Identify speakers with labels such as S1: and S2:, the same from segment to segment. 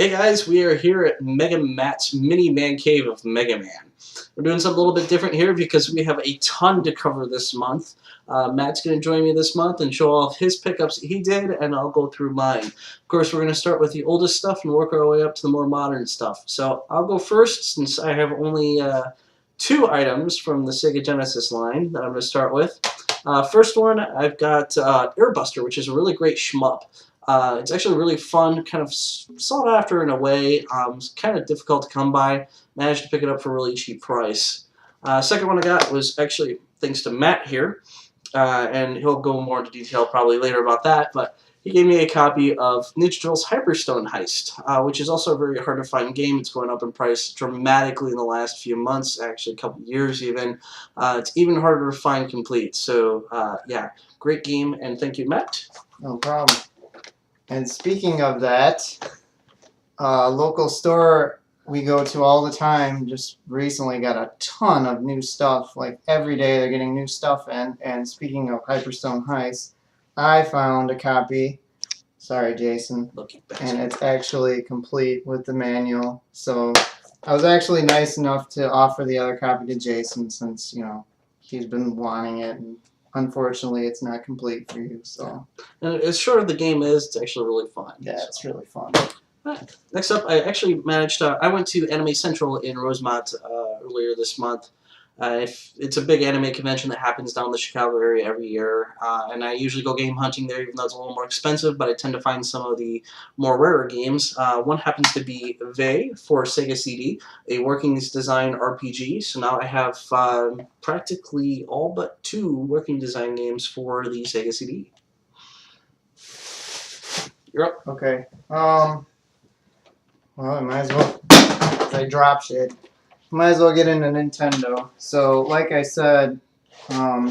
S1: Hey guys, we are here at Mega Matt's mini man cave of Mega Man. We're doing something a little bit different here because we have a ton to cover this month. Matt's going to join me this month and show off his pickups he did, and I'll go through mine. Of course, we're going to start with the oldest stuff and work our way up to the more modern stuff. So I'll go first since I have only two items from the Sega Genesis line that I'm going to start with. First one, I've got Airbuster, which is a really great shmup. It's actually really fun, kind of sought after in a way. It's kind of difficult to come by. Managed to pick it up for a really cheap price. Second one I got was actually thanks to Matt here, and he'll go more into detail probably later about that, but he gave me a copy of Ninja Turtles Hyperstone Heist, which is also a very hard to find game. It's going up in price dramatically in the last few months, actually a couple years even. It's even harder to find complete. So yeah, great game, and thank you, Matt.
S2: No problem. And speaking of that, local store we go to all the time just recently got a ton of new stuff. Like every day they're getting new stuff in. And speaking of Hyperstone Heist, I found a copy. Sorry, Jason. And it's actually complete with the manual. So I was actually nice enough to offer the other copy to Jason since, you know, he's been wanting it. And unfortunately, it's not complete for you. So,
S1: and as short as the game is, it's actually really fun.
S2: Yeah, it's really fun.
S1: Right. Next up, I actually managed to. I went to Anime Central in Rosemont earlier this month. It's a big anime convention that happens down in the Chicago area every year, and I usually go game hunting there, even though it's a little more expensive. But I tend to find some of the more rarer games. One happens to be Vey for Sega CD, a Workings Design RPG. So now I have practically all but two Working Design games for the Sega CD. You're up.
S2: Okay. Well, I might as well. I drop shit. Might as well get into Nintendo. So, like I said,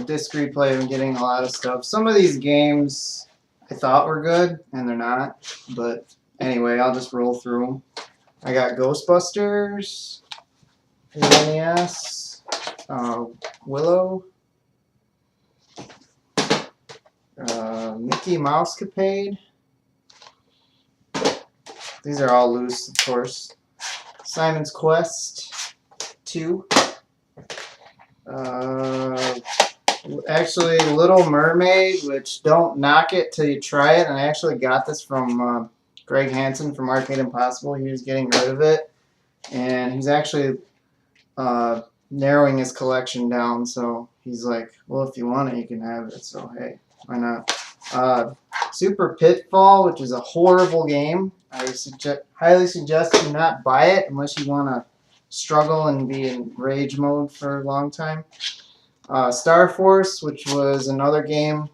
S2: Disc Replay, I'm getting a lot of stuff. Some of these games I thought were good, and they're not. But anyway, I'll just roll through them. I got Ghostbusters, NES, Willow, Mickey Mousecapade. These are all loose, of course. Simon's Quest 2. Actually, Little Mermaid, which don't knock it till you try it. And I actually got this from Greg Hansen from Arcade Impossible. He was getting rid of it. And he's actually narrowing his collection down. So he's like, well, if you want it, you can have it. So, hey, why not? Super Pitfall, which is a horrible game. I highly suggest you not buy it unless you want to struggle and be in rage mode for a long time. Star Force, which was another game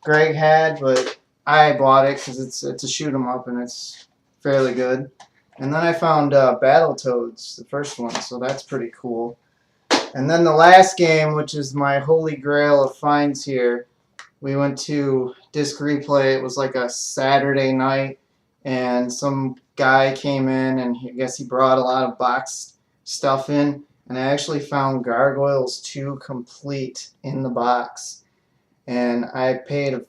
S2: Greg had, but I bought it because it's a shoot 'em up and it's fairly good. And then I found Battletoads, the first one, so that's pretty cool. And then the last game, which is my holy grail of finds here, we went to Disc Replay. It was like a Saturday night, and some guy came in, and I guess he brought a lot of box stuff in, and I actually found Gargoyles 2 complete in the box, and I paid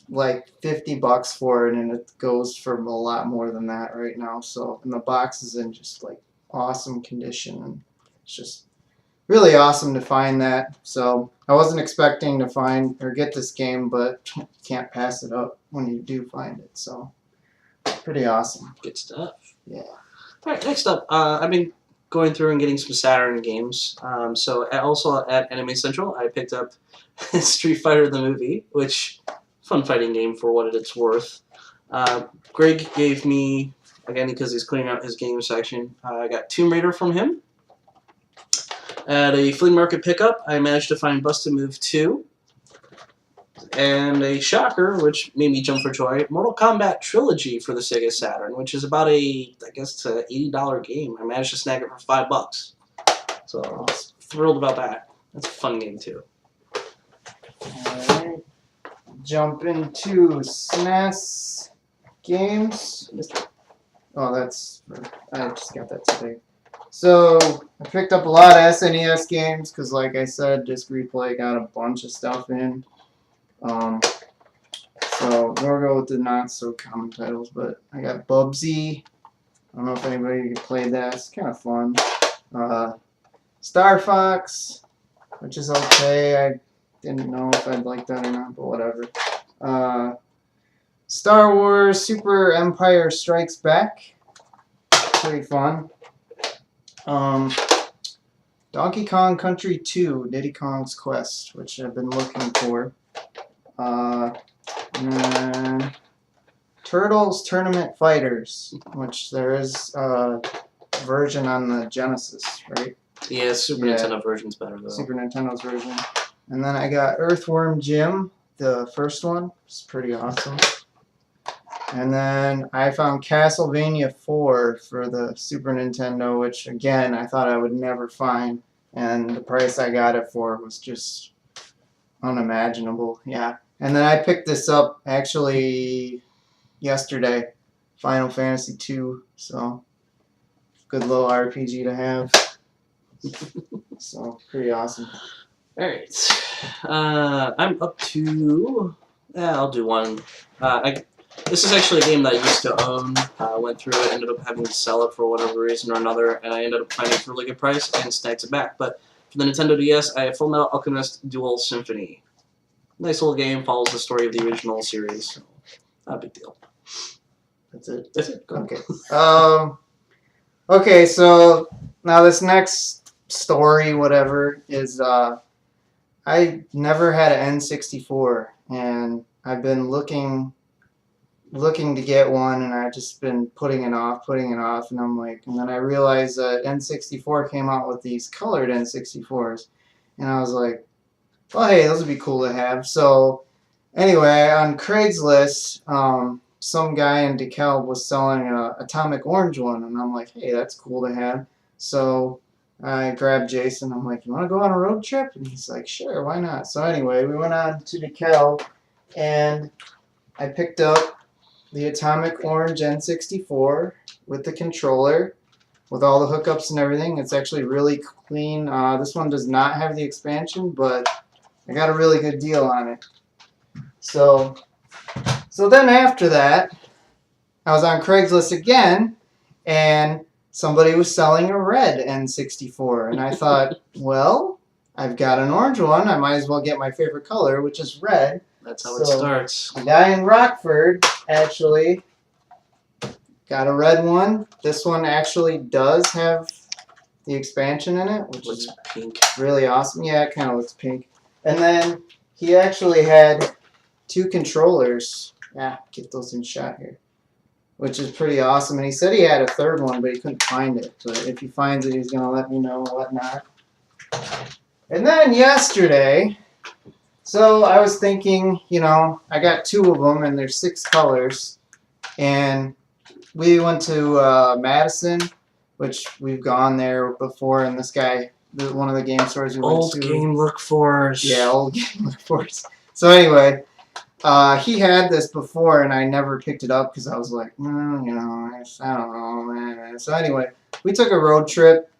S2: like $50 for it, and it goes for a lot more than that right now. So, and the box is in just like awesome condition, and it's just really awesome to find that. So I wasn't expecting to find or get this game, but you can't pass it up when you do find it. So pretty awesome.
S1: Good stuff.
S2: Yeah.
S1: All right, next up, I've been going through and getting some Saturn games. So also at Anime Central, I picked up Street Fighter the movie, which fun fighting game for what it's worth. Greg gave me, again because he's clearing out his game section, I got Tomb Raider from him. At a flea market pickup, I managed to find Busted Move 2. And a shocker, which made me jump for joy, Mortal Kombat Trilogy for the Sega Saturn, which is about I guess it's an $80 game. I managed to snag it for $5. So I was thrilled about that. That's a fun game too.
S2: Alright. Jump into SNES games. Oh, I just got that today. So I picked up a lot of SNES games because, like I said, Disc Replay got a bunch of stuff in. So we'll go with the not so common titles, but I got Bubsy, I don't know if anybody played that. It's kind of fun. Star Fox, which is okay. I didn't know if I'd like that or not, but whatever. Star Wars Super Empire Strikes Back. Pretty fun. Donkey Kong Country 2, Diddy Kong's Quest, which I've been looking for. And then Turtles Tournament Fighters, which there is a version on the Genesis, right?
S1: Yeah, Super
S2: Yeah.
S1: Nintendo version's better though.
S2: Super Nintendo's version. And then I got Earthworm Jim, the first one. It's pretty awesome. And then I found Castlevania 4 for the Super Nintendo, which again I thought I would never find, and the price I got it for was just unimaginable. Yeah. And then I picked this up actually yesterday, Final Fantasy 2. So good little RPG to have. So pretty awesome.
S1: Alright. I'm up to... I'll do one. This is actually a game that I used to own. Went through it, ended up having to sell it for whatever reason or another, and I ended up finding it for a really good price and sniped it back. But for the Nintendo DS, I have Full Metal Alchemist Dual Symphony. Nice little game, follows the story of the original series. So, not a big deal.
S2: That's it.
S1: That's it. Go.
S2: Okay. Okay, so now this next story, whatever, is I never had an N64, and I've been looking to get one, and I've just been putting it off, and I'm like, and then I realized that N64 came out with these colored N64s, and I was like, well, hey, those would be cool to have. So anyway, on Craigslist, some guy in DeKalb was selling a Atomic Orange one, and I'm like, hey, that's cool to have. So I grabbed Jason. I'm like, you want to go on a road trip? And he's like, sure, why not? So anyway, we went on to DeKalb, and I picked up the Atomic Orange N64 with the controller, with all the hookups and everything. It's actually really clean. This one does not have the expansion, but I got a really good deal on it. So then after that, I was on Craigslist again, and somebody was selling a red N64, and I thought, well, I've got an orange one. I might as well get my favorite color, which is red.
S1: That's how it starts.
S2: The guy in Rockford actually got a red one. This one actually does have the expansion in it, which
S1: Looks
S2: is
S1: pink.
S2: really awesome. Yeah, it kind of looks pink. And then he actually had 2 controllers. Yeah, get those in shot here. Which is pretty awesome. And he said he had a third one, but he couldn't find it. But if he finds it, he's going to let me know and whatnot. And then yesterday, so I was thinking, you know, I got 2 of them, and there's 6 colors. And we went to Madison, which we've gone there before, and this guy, one of the game stores we went to.
S1: Old Game Look Force.
S2: Yeah, Old Game Look Force. So anyway, he had this before, and I never picked it up because I was like, you know, I don't know, man. So anyway, we took a road trip.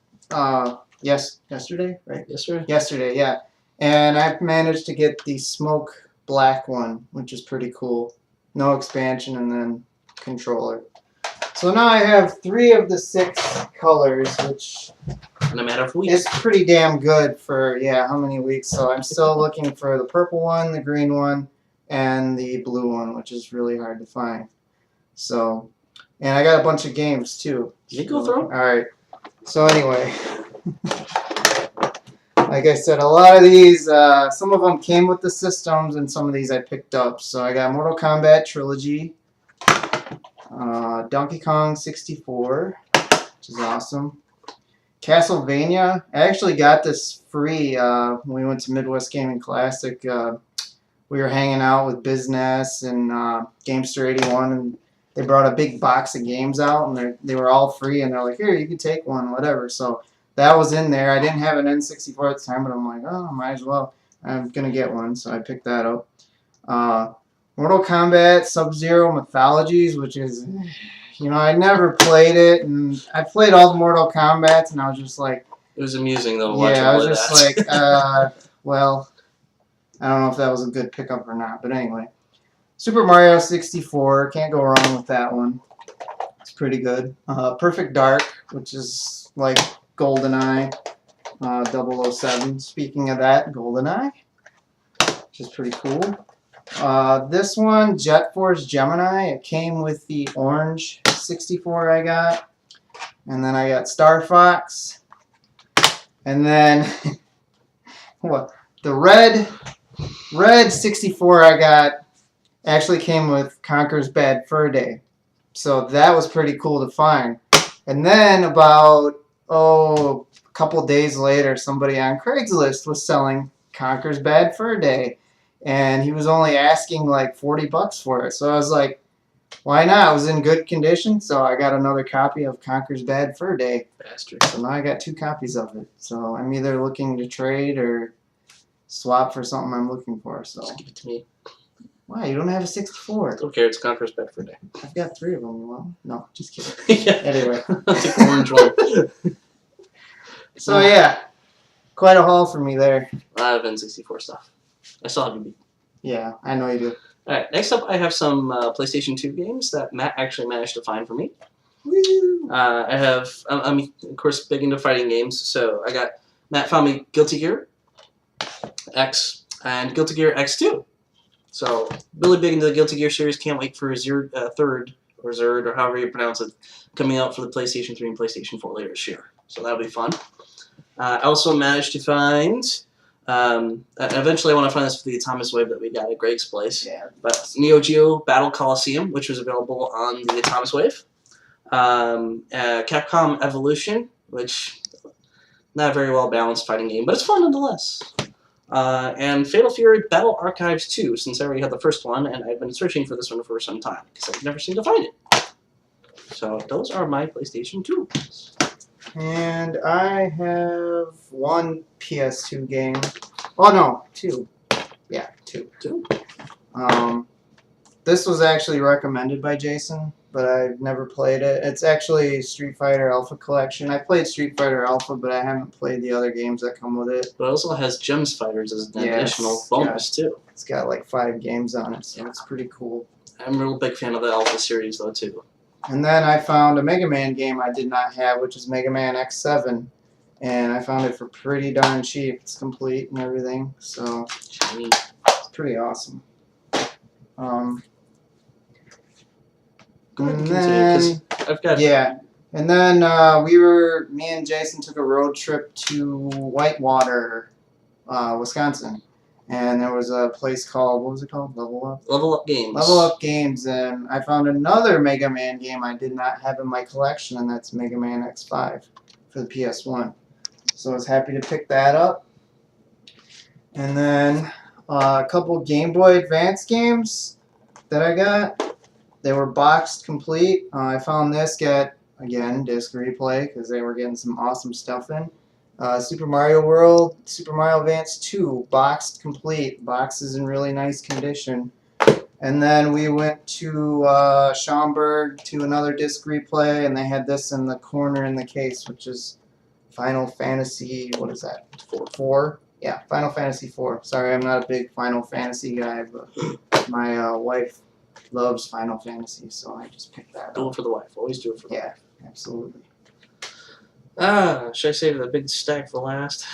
S2: Yesterday, right?
S1: Yes, sir.
S2: Yesterday, yeah. And I managed to get the smoke black one, which is pretty cool. No expansion, and then controller. So now I have 3 of the 6 colors, which
S1: In a matter of weeks.
S2: is pretty damn good for, yeah, how many weeks. So I'm still looking for the purple one, the green one, and the blue one, which is really hard to find. So, and I got a bunch of games too.
S1: Did you go through?
S2: Alright. So anyway, like I said, a lot of these, some of them came with the systems, and some of these I picked up. So I got Mortal Kombat Trilogy, Donkey Kong 64, which is awesome. Castlevania. I actually got this free when we went to Midwest Gaming Classic. We were hanging out with Bizness and Gamester 81, and they brought a big box of games out, and they were all free, and they're like, here, you can take one, whatever. So that was in there. I didn't have an N64 at the time, but I'm like, oh, might as well. I'm going to get one, so I picked that up. Mortal Kombat Sub-Zero Mythologies, which is, you know, I never played it, and I played all the Mortal Kombats, and I was just like,
S1: It was amusing though. To watch
S2: yeah, I was
S1: him play
S2: just
S1: that.
S2: like, well, I don't know if that was a good pickup or not, but anyway. Super Mario 64, can't go wrong with that one. It's pretty good. Perfect Dark, which is like GoldenEye 007. Speaking of that, GoldenEye, which is pretty cool. This one, Jet Force Gemini, it came with the orange 64 I got. And then I got Star Fox. And then what? The red 64 I got actually came with Conker's Bad Fur Day. So that was pretty cool to find. And then about, a couple days later, somebody on Craigslist was selling Conker's Bad Fur Day. And he was only asking like $40 for it. So I was like, why not? It was in good condition. So I got another copy of Conker's Bad Fur Day.
S1: Bastard.
S2: So now I got 2 copies of it. So I'm either looking to trade or swap for something I'm looking for. So
S1: Just give it to me.
S2: why? You don't have a 64?
S1: Don't care. It's Conqueror's Bedford Day.
S2: I've got 3 of them. Well, no, just kidding.
S1: Yeah.
S2: Anyway.
S1: I'll take the orange one.
S2: So yeah, quite a haul for me there.
S1: A lot of N64 stuff. I still have you beat.
S2: Yeah, I know you do.
S1: Alright, next up I have some PlayStation 2 games that Matt actually managed to find for me.
S2: Woo!
S1: I'm of course big into fighting games, so Matt found me Guilty Gear X and Guilty Gear X2. So really big into the Guilty Gear series, can't wait for third or Zerd or however you pronounce it coming out for the PlayStation 3 and PlayStation 4 later this year. So that'll be fun. I also managed to find eventually I want to find this for the Atomic Wave that we got at Greg's place.
S2: Yeah.
S1: But Neo Geo Battle Coliseum, which was available on the Atomic Wave. Capcom Evolution, which not a very well balanced fighting game, but it's fun nonetheless. And Fatal Fury Battle Archives 2, since I already had the first one, and I've been searching for this one for some time, because I've never seemed to find it. So those are my PlayStation 2.
S2: And I have 1 PS2 game. Oh no, 2. Yeah, 2.
S1: 2?
S2: This was actually recommended by Jason, but I've never played it. It's actually Street Fighter Alpha Collection. I played Street Fighter Alpha, but I haven't played the other games that come with it.
S1: But it also has Gems Fighters as an
S2: Yes,
S1: additional bonus, too.
S2: It's got like 5 games on it, so it's pretty cool.
S1: I'm a real big fan of the Alpha series, though, too.
S2: And then I found a Mega Man game I did not have, which is Mega Man X7. And I found it for pretty darn cheap. It's complete and everything, so it's pretty awesome.
S1: Go ahead and
S2: And
S1: continue,
S2: then,
S1: 'cause I've got...
S2: yeah. And then me and Jason took a road trip to Whitewater, Wisconsin. And there was a place called, what was it called? Level Up?
S1: Level Up Games.
S2: Level Up Games, and I found another Mega Man game I did not have in my collection, and that's Mega Man X5 for the PS1. So I was happy to pick that up. And then a couple Game Boy Advance games that I got. They were boxed complete. I found this at, again, Disc Replay, because they were getting some awesome stuff in. Super Mario World, Super Mario Advance 2, boxed complete. Box is in really nice condition. And then we went to Schaumburg to another Disc Replay, and they had this in the corner in the case, which is Final Fantasy, what is that? 4? Yeah, Final Fantasy 4. Sorry, I'm not a big Final Fantasy guy, but my wife loves Final Fantasy, so I just picked that
S1: Do
S2: up.
S1: it for the wife. Always do it for the wife.
S2: Yeah, absolutely.
S1: Should I save the big stack for last?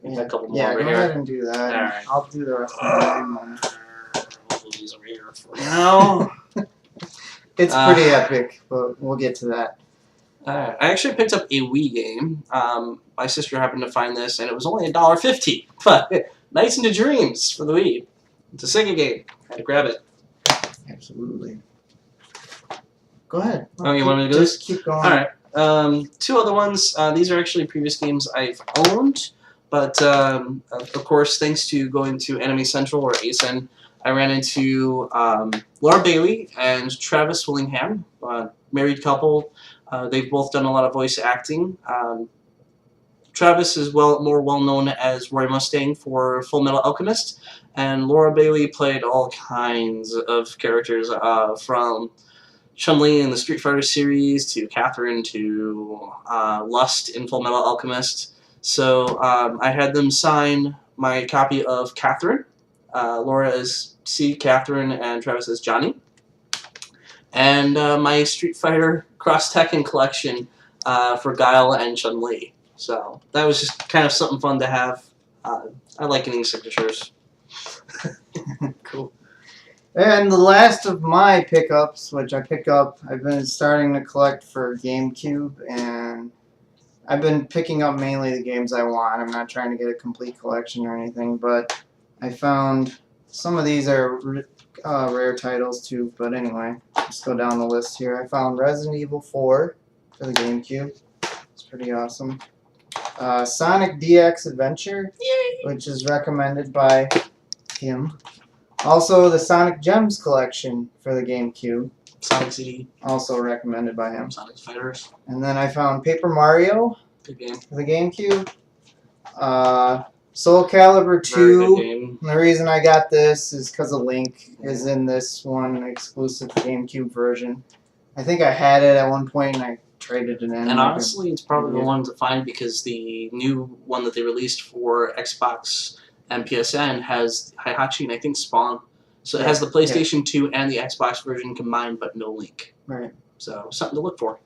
S1: I got a couple more
S2: Yeah,
S1: over
S2: go
S1: here.
S2: ahead and do that.
S1: Alright.
S2: I'll do the rest of mine.
S1: These over here for
S2: No. It's pretty epic, but we'll get to that.
S1: I actually picked up a Wii game. My sister happened to find this, and it was only $1.50. But Nights into Dreams for the Wii. It's a Sega game. Had to grab it.
S2: Absolutely. Go ahead.
S1: Oh, you want me to go?
S2: Just keep going.
S1: All right. 2 other ones. These are actually previous games I've owned, but of course, thanks to going to Anime Central or ASEN, I ran into Laura Bailey and Travis Willingham, married couple. They've both done a lot of voice acting. Travis is more well known as Roy Mustang for Full Metal Alchemist, and Laura Bailey played all kinds of characters from Chun-Li in the Street Fighter series to Catherine to Lust in Full Metal Alchemist. So I had them sign my copy of Catherine. Laura is C, Catherine, and Travis is Johnny. and my Street Fighter Cross Tekken collection for Guile and Chun-Li. So that was just kind of something fun to have. I like getting signatures.
S2: Cool. And the last of my pickups, which I pick up, I've been starting to collect for GameCube, and I've been picking up mainly the games I want. I'm not trying to get a complete collection or anything, but I found some of these are rare titles too. But anyway, let's go down the list here. I found Resident Evil 4 for the GameCube. It's pretty awesome. Sonic DX Adventure, which is recommended by him. Also, the Sonic Gems collection for the GameCube.
S1: Sonic CD.
S2: Also recommended by him.
S1: Sonic Fighters.
S2: And then I found Paper Mario
S1: Good game.
S2: for the GameCube. Soul Calibur 2.
S1: Very good game.
S2: And the reason I got this is because a Link is in this one exclusive GameCube version. I think I had it at one point and I traded it in.
S1: And honestly, it's probably the one to find because the new one that they released for Xbox and PSN has Heihachi and I think Spawn. So it has the PlayStation 2 and the Xbox version combined, but no Link.
S2: Right.
S1: So something to look for.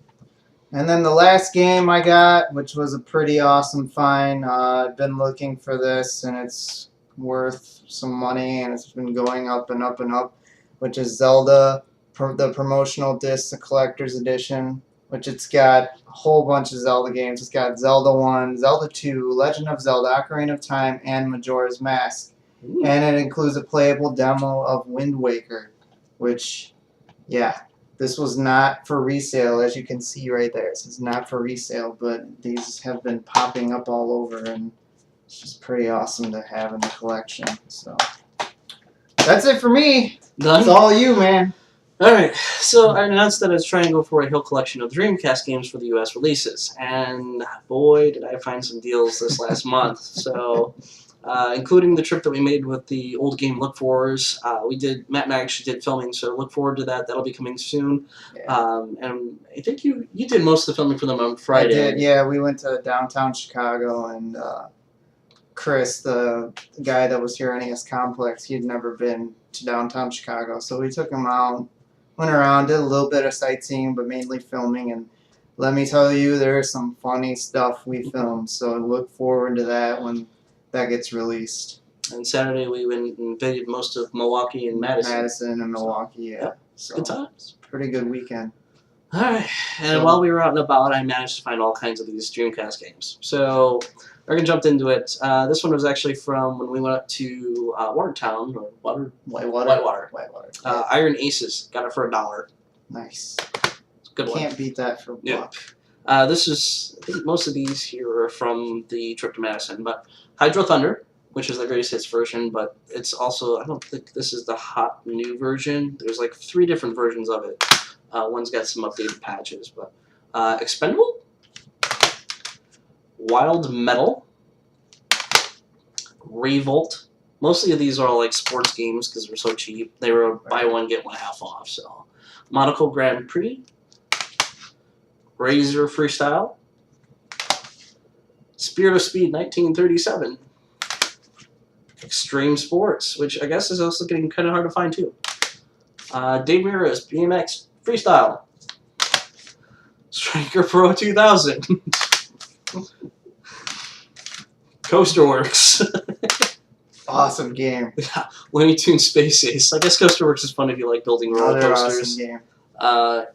S2: And then the last game I got, which was a pretty awesome find. I've been looking for this, and it's worth some money, and it's been going up and up and up, which is Zelda, the promotional disc, the collector's edition, which it's got a whole bunch of Zelda games. It's got Zelda 1, Zelda 2, Legend of Zelda, Ocarina of Time, and Majora's Mask.
S1: Ooh.
S2: And it includes a playable demo of Wind Waker, which, yeah. This was not for resale, as you can see right there. This is not for resale, but these have been popping up all over, and it's just pretty awesome to have in the collection. So that's it for me.
S1: Done?
S2: It's all you, man.
S1: Alright, so I announced that I was trying to go for a Hill collection of Dreamcast games for the US releases, and boy did I find some deals this last month. So, including the trip that we made with the old game Look Forwards, Matt and I actually did filming, so look forward to that. That'll be coming soon.
S2: Yeah.
S1: And I think you did most of the filming for them on Friday.
S2: I did, yeah. We went to downtown Chicago, and Chris, the guy that was here at NES Complex, he had never been to downtown Chicago, so we took him out. Went around, did a little bit of sightseeing, but mainly filming, and let me tell you, there's some funny stuff we filmed, so look forward to that when that gets released.
S1: And Saturday we went and visited most of Milwaukee and Madison.
S2: Madison and Milwaukee, yeah.
S1: Yep.
S2: So,
S1: Good times.
S2: pretty good weekend.
S1: Alright, and
S2: So-
S1: while we were out and about, I managed to find all kinds of these Dreamcast games. So, we're going to jump into it. This one was actually from when we went up to Watertown, or Whitewater.
S2: Whitewater.
S1: Iron Aces. Got it for $1.
S2: Nice.
S1: Good one.
S2: Can't beat that for
S1: Yeah.
S2: buck.
S1: This is, I think most of these here are from the trip to Madison, but Hydro Thunder, which is the greatest hits version, but it's also, I don't think this is the hot new version. There's like 3 different versions of it. One's got some updated patches, but Expendable, Wild Metal, Revolt. Mostly of these are all like sports games because they're so cheap. They were buy one, get one half off, so. Monaco Grand Prix, Razor Freestyle, Spirit of Speed 1937, Extreme Sports, which I guess is also getting kind of hard to find too. Dave Mirra's BMX Freestyle, Striker Pro 2000, Coasterworks,
S2: Awesome game.
S1: Looney Tunes Space Ace. I guess Coasterworks is fun if you like building roller
S2: Another
S1: coasters.
S2: awesome game.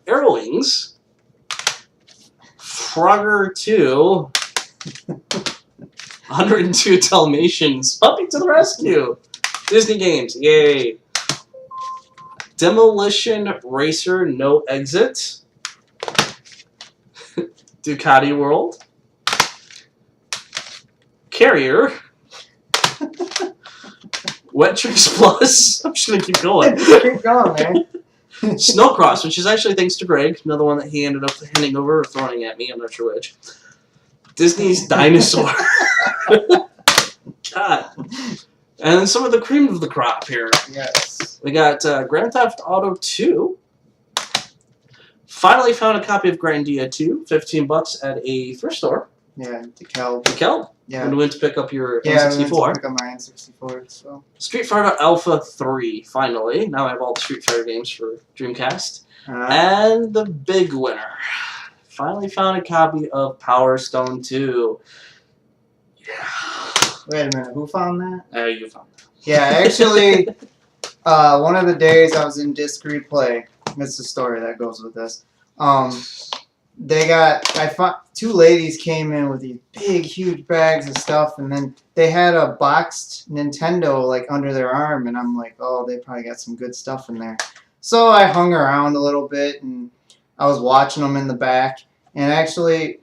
S1: Arrowwings, Frogger 2, 102 Dalmatians, Puppy to the Rescue, Disney Games, yay. Demolition Racer No Exit, Ducati World, Carrier, Wet Tricks Plus, I'm just going to keep going.
S2: Keep going, man.
S1: Snowcross, which is actually thanks to Greg, another one that he ended up handing over or throwing at me, I'm not sure which. Disney's Dinosaur. God. And then some of the cream of the crop here.
S2: Yes.
S1: We got Grand Theft Auto 2. Finally found a copy of Grandia 2, $15 at a thrift store.
S2: Yeah, DeKalb.
S1: Kel,
S2: Yeah.
S1: when you went to pick up your
S2: Yeah, I went
S1: N64.
S2: to pick up my N64, so.
S1: Street Fighter Alpha 3, finally. Now I have all the Street Fighter games for Dreamcast. And the big winner. Finally found a copy of Power Stone 2. Yeah.
S2: Wait a minute, who found that?
S1: You found that.
S2: Yeah, actually, one of the days I was in Disc Replay, that's the story that goes with this. I found two ladies came in with these big, huge bags of stuff, and then they had a boxed Nintendo like under their arm, and I'm like, oh, they probably got some good stuff in there. So I hung around a little bit, and I was watching them in the back, and actually,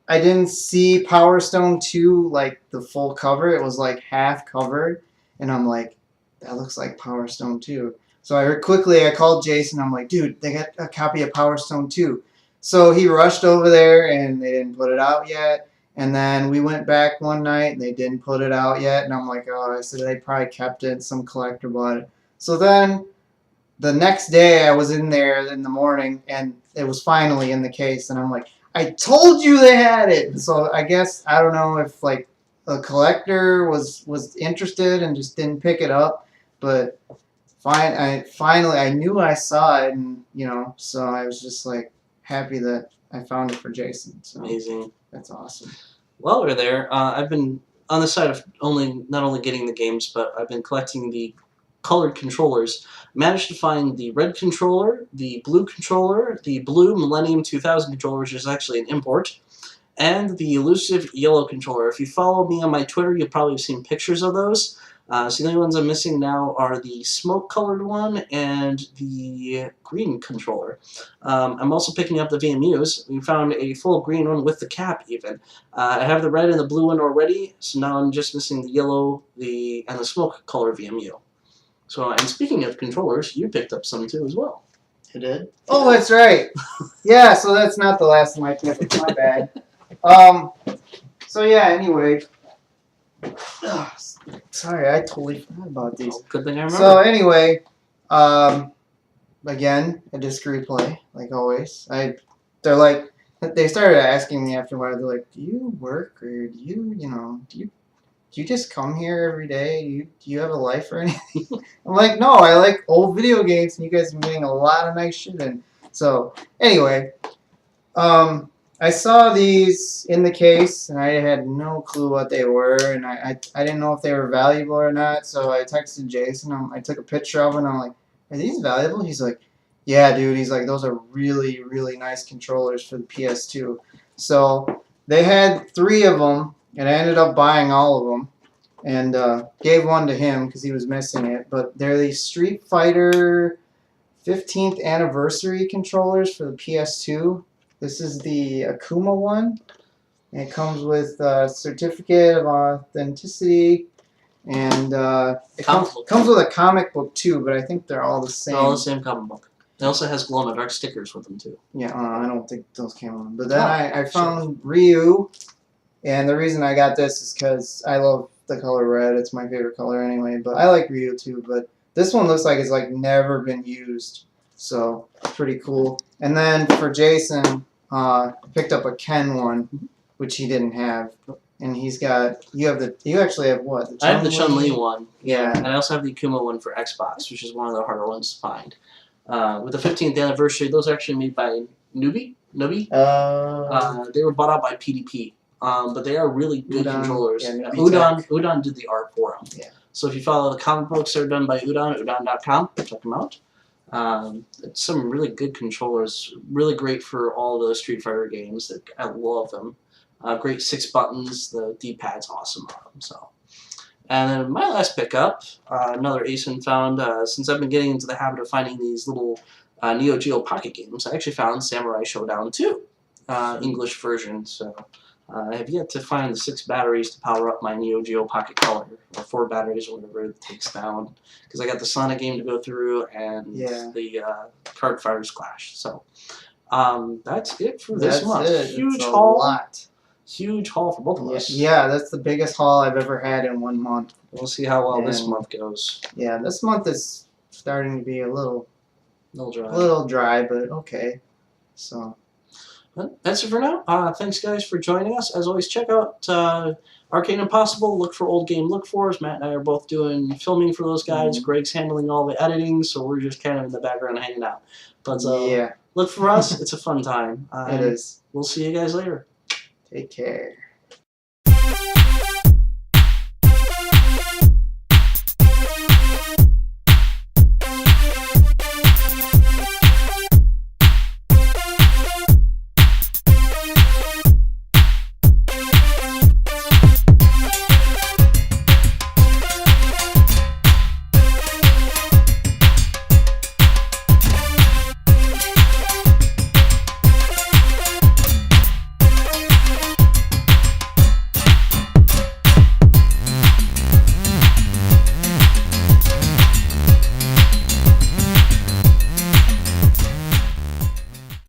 S2: I didn't see Power Stone 2 like the full cover. It was like half covered, and I'm like, that looks like Power Stone 2. So I called Jason. I'm like, dude, they got a copy of Power Stone 2. So he rushed over there, and they didn't put it out yet. And then we went back one night, and they didn't put it out yet. And I'm like, oh, I said they probably kept it. Some collector bought it. So then the next day, I was in there in the morning, and it was finally in the case. And I'm like, I told you they had it. So I guess I don't know if like a collector was interested and just didn't pick it up, but finally I knew I saw it, and so I was just like happy that I found it for Jason. So
S1: Amazing.
S2: that's awesome.
S1: While we're there, I've been on the side of not only getting the games, but I've been collecting the colored controllers. Managed to find the red controller, the blue controller, the blue Millennium 2000 controller, which is actually an import, and the elusive yellow controller. If you follow me on my Twitter, you'll probably have seen pictures of those. So the only ones I'm missing now are the smoke-colored one and the green controller. I'm also picking up the VMUs. We found a full green one with the cap even. I have the red and the blue one already, so now I'm just missing the yellow, and the smoke-color VMU. So, and speaking of controllers, you picked up some too as well.
S2: I did? Oh, that's right. Yeah, so that's not the last of my tip. It's my bad. So yeah, anyway. Sorry, I totally forgot about these.
S1: Oh, good thing I remember.
S2: So anyway, again, a Disc Replay, like always. They started asking me after a while, they're like, do you work, or do you just come here every day? Do you have a life or anything? I'm like, no, I like old video games, and you guys have been getting a lot of nice shit in. So anyway, I saw these in the case, and I had no clue what they were, and I didn't know if they were valuable or not, so I texted Jason. I took a picture of it, and I'm like, are these valuable? He's like, yeah, dude. He's like, those are really, really nice controllers for the PS2. So they had 3 of them, and I ended up buying all of them, and gave one to him because he was missing it. But they're the Street Fighter 15th anniversary controllers for the PS2. This is the Akuma one. And it comes with a certificate of authenticity, and it comes with a comic book too, but I think they're all the same.
S1: They're all the same comic book. It also has glow-in-the-dark stickers with them too.
S2: Yeah, I don't think those came on. But then I found Ryu, and the reason I got this is because I love the color red. It's my favorite color anyway, but I like Ryu too. But this one looks like it's like never been used, so pretty cool. And then for Jason, picked up a Ken one, which he didn't have, and you actually have what?
S1: I have the Chun-Li one.
S2: Yeah.
S1: And I also have the Akuma one for Xbox, which is one of the harder ones to find. With the 15th anniversary, those are actually made by Nubi. They were bought out by PDP. But they are really good controllers.
S2: Yeah,
S1: Udon did the art for them.
S2: Yeah.
S1: So if you follow the comic books that are done by udon.com, check them out. It's some really good controllers, really great for all those Street Fighter games. I love them. Great 6 buttons. The D-pad's awesome on them. So, and then my last pickup, another ASIN found. Since I've been getting into the habit of finding these little Neo Geo Pocket games, I actually found Samurai Showdown 2, English version. So. I have yet to find the 6 batteries to power up my Neo Geo Pocket Color, or 4 batteries, or whatever it takes down, because I got the Sonic game to go through and the Card Fighters Clash. So that's it for this month. Huge haul. Huge haul for both of us.
S2: Yeah, that's the biggest haul I've ever had in 1 month.
S1: We'll see how well this month goes.
S2: Yeah, this month is starting to be a little dry, but okay. So.
S1: That's it for now. Thanks, guys, for joining us. As always, check out our Arcade Impossible, look for Old Game Look Fors. Matt and I are both doing filming for those guys. Greg's handling all the editing, so we're just kind of in the background hanging out. But
S2: Yeah,
S1: look for us. It's a fun time.
S2: it is.
S1: We'll see you guys later.
S2: Take care.